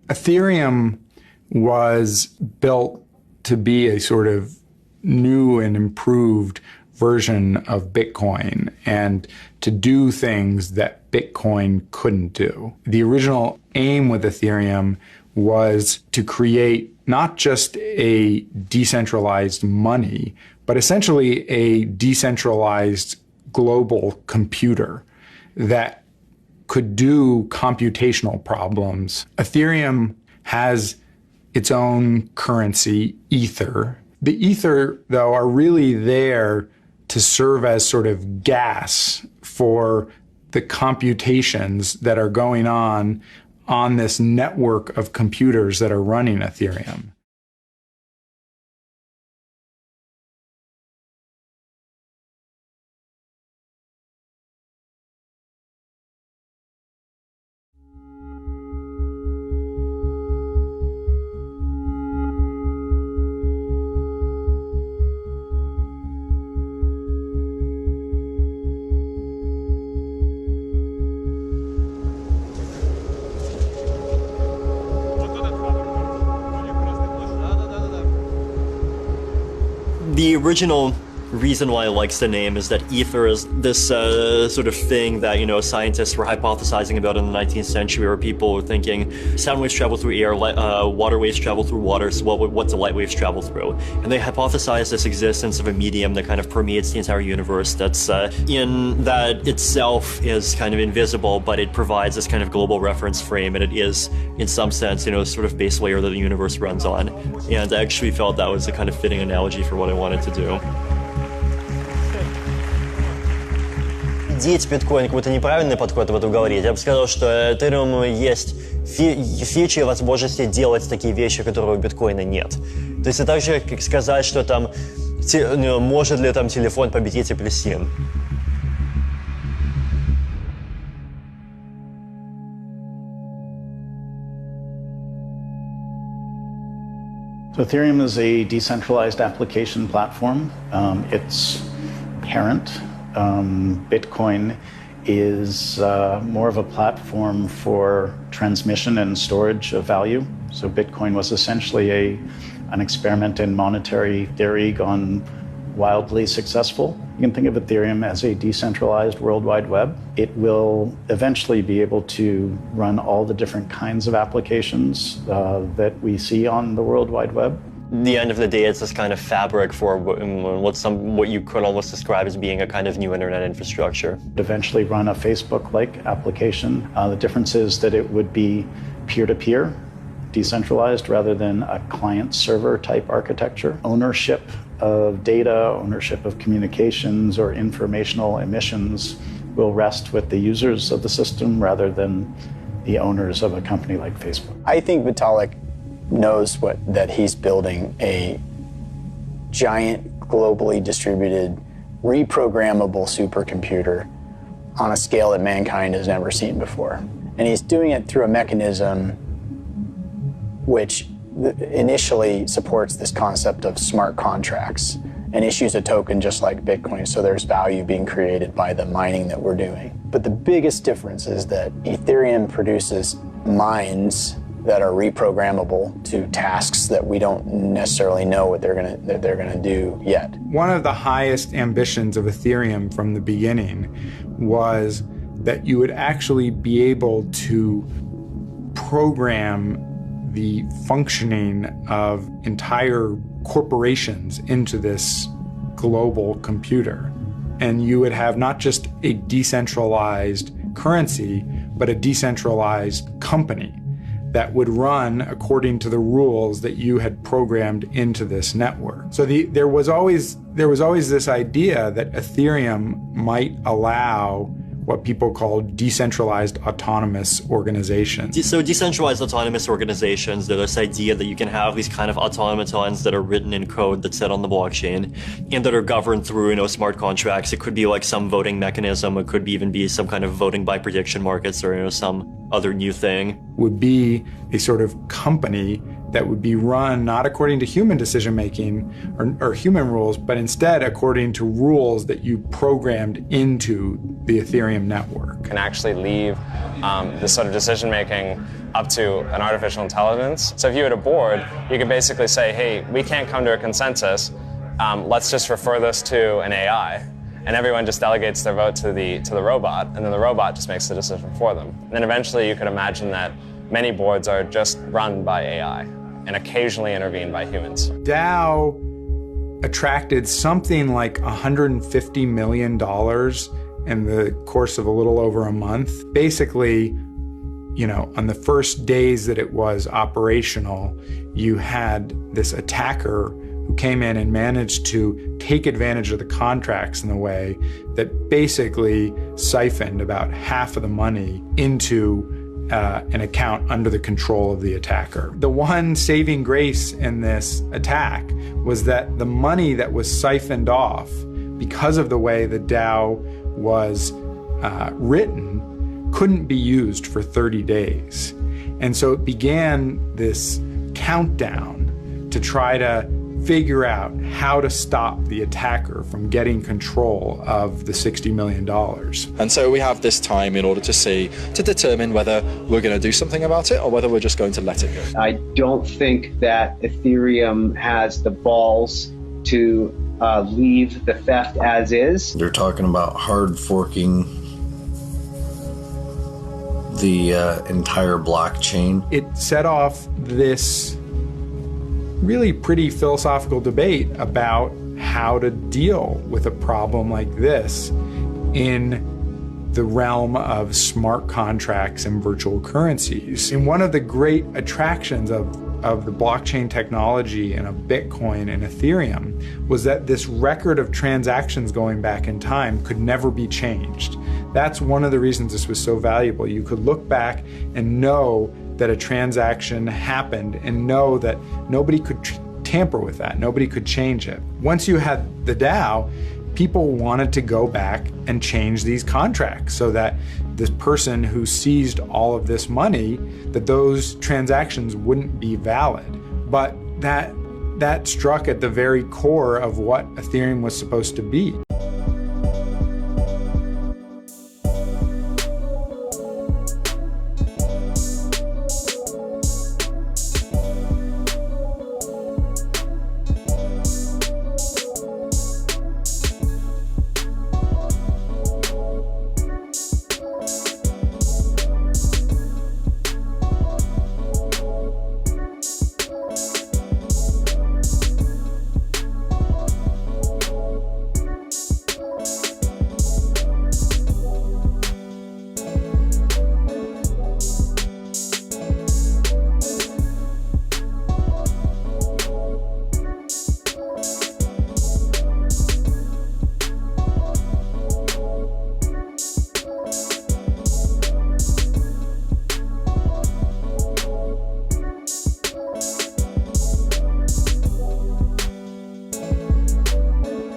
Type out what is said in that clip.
Ethereum was built to be a sort of new and improved version of Bitcoin and to do things that Bitcoin couldn't do. The original aim with Ethereum was to create not just a decentralized money, but essentially a decentralized global computer that could do computational problems. Ethereum has its own currency, Ether. The Ether, though, are really there to serve as sort of gas for the computations that are going on this network of computers that are running Ethereum. The original reason why I likes the name is that Ether is this sort of thing that, you know, scientists were hypothesizing about in the 19th century, where people were thinking sound waves travel through air, water waves travel through water, so what do light waves travel through? And they hypothesized this existence of a medium that kind of permeates the entire universe, that's in that itself is kind of invisible, but it provides this kind of global reference frame, and it is, in some sense, you know, sort of base layer that the universe runs on. And I actually felt that was a kind of fitting analogy for what I wanted to do. Деть биткоин какой-то неправильный подход в этом говорить. Я бы сказал, что Ethereum есть фичи и возможности делать такие вещи, которые у биткоина нет. То есть это так же, как сказать, что там может ли там телефон победить апельсин. So Ethereum is a decentralized application platform. Its parent, Bitcoin, is more of a platform for transmission and storage of value. So Bitcoin was essentially an experiment in monetary theory gone wildly successful. You can think of Ethereum as a decentralized World Wide Web. It will eventually be able to run all the different kinds of applications that we see on the World Wide Web. At the end of the day, it's this kind of fabric for what you could almost describe as being a kind of new internet infrastructure. Eventually run a Facebook-like application. The difference is that it would be peer-to-peer, decentralized rather than a client-server type architecture. Ownership of data, ownership of communications or informational emissions will rest with the users of the system rather than the owners of a company like Facebook. I think Vitalik knows that he's building a giant, globally distributed, reprogrammable supercomputer on a scale that mankind has never seen before. And he's doing it through a mechanism which initially supports this concept of smart contracts and issues a token just like Bitcoin, so there's value being created by the mining that we're doing. But the biggest difference is that Ethereum produces mines that are reprogrammable to tasks that we don't necessarily know what they're gonna do yet. One of the highest ambitions of Ethereum from the beginning was that you would actually be able to program the functioning of entire corporations into this global computer. And you would have not just a decentralized currency, but a decentralized company that would run according to the rules that you had programmed into this network. So there was always this idea that Ethereum might allow what people call decentralized autonomous organizations. So decentralized autonomous organizations, there's this idea that you can have these kind of automatons that are written in code that's set on the blockchain and that are governed through, you know, smart contracts. It could be like some voting mechanism. It could even be some kind of voting by prediction markets or, you know, some other new thing. Would be a sort of company that would be run not according to human decision-making or human rules, but instead according to rules that you programmed into the Ethereum network. Can actually leave this sort of decision-making up to an artificial intelligence. So if you had a board, you could basically say, hey, we can't come to a consensus. Let's just refer this to an AI. And everyone just delegates their vote to the robot, and then the robot just makes the decision for them. And then eventually you could imagine that many boards are just run by AI and occasionally intervened by humans. DAO attracted something like $150 million in the course of a little over a month. Basically, you know, on the first days that it was operational, you had this attacker who came in and managed to take advantage of the contracts in a way that basically siphoned about half of the money into an account under the control of the attacker. The one saving grace in this attack was that the money that was siphoned off, because of the way the DAO was written, couldn't be used for 30 days. And so it began this countdown to try to figure out how to stop the attacker from getting control of the $60 million. And so we have this time in order to determine whether we're going to do something about it or whether we're just going to let it go. I don't think that Ethereum has the balls to leave the theft as is. They're talking about hard forking the entire blockchain. It set off this really pretty philosophical debate about how to deal with a problem like this in the realm of smart contracts and virtual currencies. And one of the great attractions of the blockchain technology and of Bitcoin and Ethereum was that this record of transactions going back in time could never be changed. That's one of the reasons this was so valuable. You could look back and know that a transaction happened and know that nobody could tamper with that, nobody could change it. Once you had the DAO, people wanted to go back and change these contracts so that this person who seized all of this money, that those transactions wouldn't be valid. But that struck at the very core of what Ethereum was supposed to be.